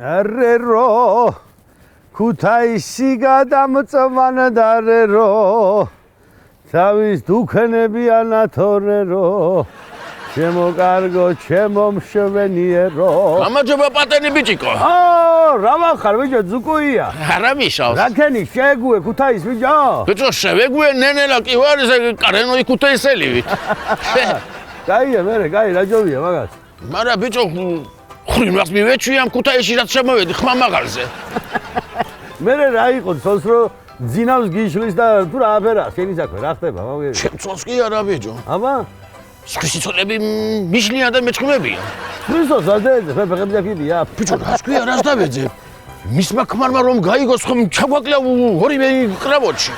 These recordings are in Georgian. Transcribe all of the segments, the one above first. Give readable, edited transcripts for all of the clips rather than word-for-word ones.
Arrero ქუთაისი გადამწვანდარერო თავის დუქნებიან ათორერო ჩემო კარგო ჩემო მშვენიერო გამარჯობა პატენი ბიჭიკო რა ვახარ ბიჭო ზუკუია არა მიშავს რაკენი შეგუე ქუთაის ბიჭო ბიჭო შევეგუე ნენელა კი ვარ ეს კარენოი ქუთაისელივით კაია მერე კაი რა ჯობია მაგას მარა ბიჭო ხრინვას მივეჩვი ამ ქუთაისში რაც შემოვედი ხმამაღალზე მერე რა იყო თოს რო ძინავს გიშლის და თუ რა აფერა შენი საქმე რა ხდება მაგერი ჩემ წონს კი არა ბიჭო აბა სქრისიცოლები მიშლიან და მეჭქმებიან ქრისტოს ადეზე ფეხებზე კიდია ბიჭო რას ქვია რას დავეძებ მისმა ქმარმა რომ გაიგოს ხომ ჩაგვაკლა ორივე კრავოჩი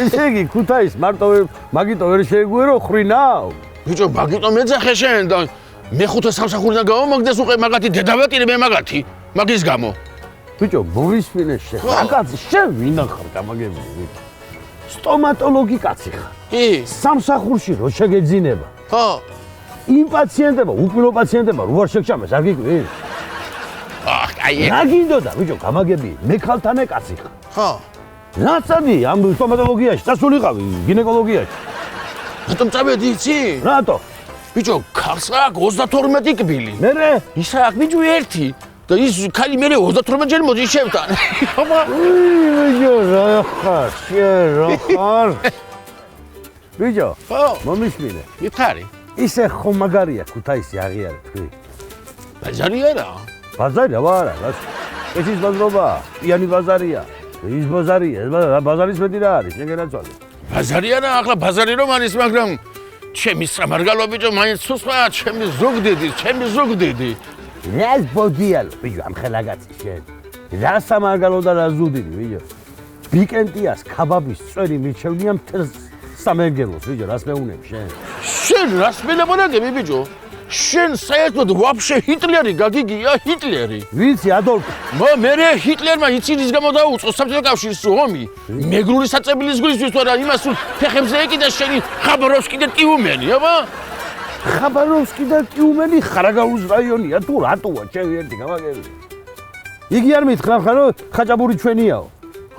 ესე იგი ქუთაის მარტო მაგიტო ვერ შეეგუე რომ ხრინავ ბიჭო მაგიტო მეძახე შენ და მეხუთე სამსახურიდან გავამაგდეს უყე მაგათი დედავატირე მე მაგათი მაგის გამო ბიჭო მოვისმინე შენ მაგაც შენ ვინ ახარ გამაგებული სტომატოლოგი კაცი ხარ კი სამსახურში რო შეგეძინება ხო იმ პაციენტებმა უპილო პაციენტებმა რო არ შეგჭამეს არ გიკვირ აი რა გინდოდა ბიჭო გამაგები მე ქალთანე კაცი ხარ ხო რაცადი ამ სტომატოლოგიაში წასულიყავი გინეკოლოგიაში რატომ წავედი იცი რატო ბიჭო ქალს აქვს 32 კბილი მერე ისა აქვს ბიჭო ერთი და ის ქალი მე 32 ჯერ მოდი შევთან ბიჭო რა ხარ შენ რა ხარ ბიჭო ხო მომისმინე მითხარი ისე ხომ მაგარია ქუთაისი აღიარე თქვი ბაზარია რა ბაზარია ვარა ეს ის ბაზრობა პიანი ბაზარია ის ბაზარია ბაზარის მეტი რა არის შენ განაცვალე ბაზარია რა ახლა ბაზარი რომ არის მაგრამ ჩემი სამარგალო ბიჭო მაინც სუსხა ჩემი ზუგდიდი რას ბოდიალო ბიჭო ამ ხელაგაცი შენ რა სამარგალო და რა ზუგდიდი ბიჭო ბიკენტიას ქაბაბის წვერი მიჩევნია მთელს სამეგრელოს ბიჭო რას მეუნებ შენ რას მელაპარაკები ბიჭო შენ საერთოდ ვაფშე ჰიტლერი გაგიგია ჰიტლერი ვიცი ადოლფ მერე ჰიტლერმა იცი რის გამო დაუწყო საბჭოთა კავშირის ომი მეგრული საწებლის გულისთვის თუ არა იმას თუ ფეხებზე ეკიდა შენი ხაბაროვსკი და ტიუმენი აბა ხაბაროვსკი და ტიუმენი ხარაგაულის რაიონია თუ რატოა ჩემი ერთი გამაგები იგი არ მითხრა ხარ რომ ხაჭაპური ჩვენიაო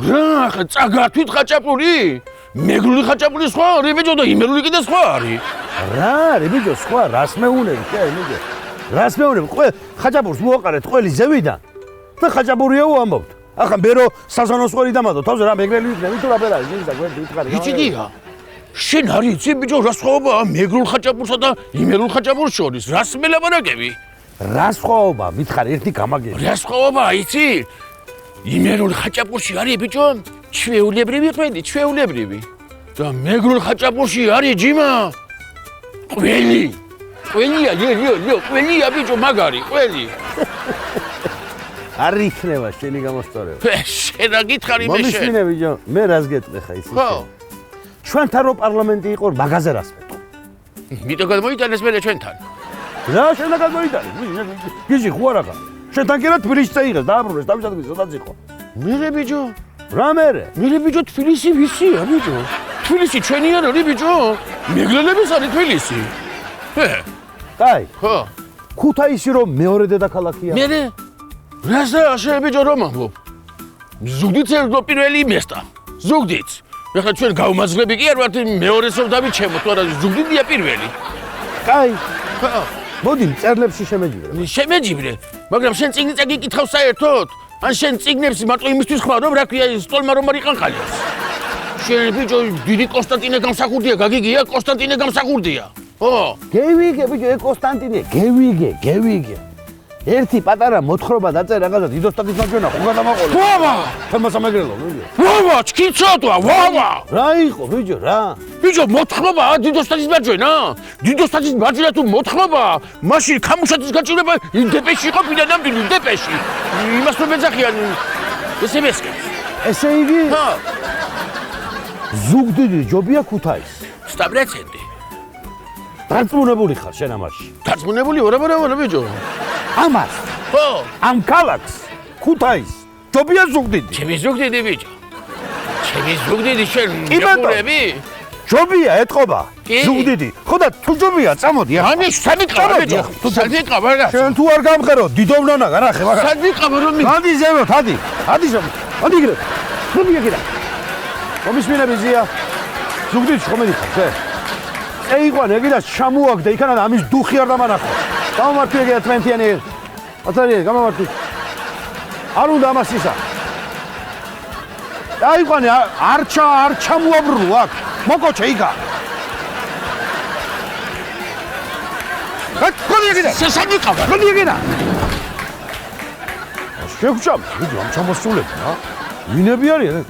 რა ხა წაგართვით ხაჭაპური მეგრული ხაჭაპური სხვა არის ბიჭო და იმერული კიდე სხვა არის რა არის ბიჭო სხვა რას მეუნები შენ ბიჭო რას მეუნები ხაჭაპურს მოაყარეთ ყველი ზევიდან და ხაჭაპურიაო ამბობთ ახლა მე რო საზანოს ყველი დამადო თავზე რა მეგრელი ვიქნები თუ რა ფერაა ის და გვერდი ვითხარი იციდია შენ არ იცი ბიჭო რა სხვაობაა მეგრულ ხაჭაპურსა და იმერულ ხაჭაპურს შორის რას მელაპარაკები რა სხვაობა მითხარ ერთი გამაგები რა სხვაობაა იცი იმერულ ხაჭაპურში არის ბიჭო ჩვეულებრივი ყველი ჩვეულებრივი და მეგრულ ხაჭაპურში არის ჯიმა ყველია ყველია ბიჭო მაგარი ყველი არ იქნება შენი გამოსწორება შენ რა გითხარი მე შენ მომისმინე ბიჭო მე რას გეტყვი ხა ისი ჩვენთან რო პარლამენტი იყო მაგაზე რას მეტყვი მიტო გადმოიტანეს მე ჩვენთან რა შენ გადმოიტანეს გიჟი ხო არა შენთან კი რა თბილისში წაიღეს დააბრუნეს თავისადმი სადაც იყო მერე ბიჭო რა მერე ბიჭო თბილისი ვისია ბიჭო თბილისი ჩვენი არ არის ბიჭო მეგრელების არის თბილისი კაი ხო ქუთაისი რომ მეორე დედაქალაქია მერე რასა შენ ბიჭო რომ ამბობ ზუგდიდს ერთო პირველი მესტა ზუგდიდს ეხლა ჩვენ გავმაძლები კი არ ვართ მეორეს რომ დავიჩემოთ არა ზუგდიდია პირველი კაი მოდი მწერლებში შემეჯიბრე მაგრამ შენ წიგნი წაგიკითხავ საერთოდ ან შენ წიგნებს მარტო იმისთვის ხმარ რომ რა ქვია სტოლმა რომ არ იყანყალიოს შენ ბიჭო დიდი კონსტანტინე გამსახურდია გაგიგია კონსტანტინე გამსახურდია ო გევიგე ბიჭო კონსტანტინე გევიგე ერთი პატარა მოთხრობა დაწერა რაღაცა დიდოსტატის მაჯვენა ხო გადამაყოლე ვავა თემასამეგრელო ვავა ჩქიცოტვა ვავა რა იყო ბიჭო რა ბიჭო მოთხრობა დიდოსტატის მაჯვენა დიდოსტატის მაჯვენა თუ მოთხრობა მაშინ ქამუშაძის გაჭირება დეპეში ყოფილა ნამდვილი დეპეში იმას რომ ეძახიან ესემესკებს ესე იგი ზუგდიდი ჯობია ქუთაის 100% დარწმუნებული ხარ შენ ამაში დარწმუნებული ვარა ბიჭო ამას ხო ამ ქალაქს ქუთაის ჯობია ზუგდიდი ჩემი ზუგდიდი ბიჭო ჩემი ზუგდიდი შენ მიყურები ჯობია ეთყობა. კი. ზუგდიდი. ხო და თუ ჯობია, წამოდი ახლა. ამის სადიყავა სადიყავა რა შენ თუ არ გამყერო, დიდოვნანა განახე მაგა. სადიყავა რომ ადი ზემოთ, ადი. ადი ზემოთ. ადი გირე. ხუდი გირე. კომისმინები ზია. ზუგდიდში ხომ მიდიხარ, შე? ეიყვან ეგ და ჩამოაგდა იქანა და ამის დუხი არ დამანახო. გამომართვი ეგ თვენთიანი. ათარი გამომართვი. არ უნდა ამას ისა. აიყვანე არ ჩამოაბრუნო აქ. მოკოჩე იქა. ხოდი ეგედა. სადიყავა ხოდი ეგედა. შეგვჭამ, ვიდი ამ ჩამოსულები რა. ვინები არიან?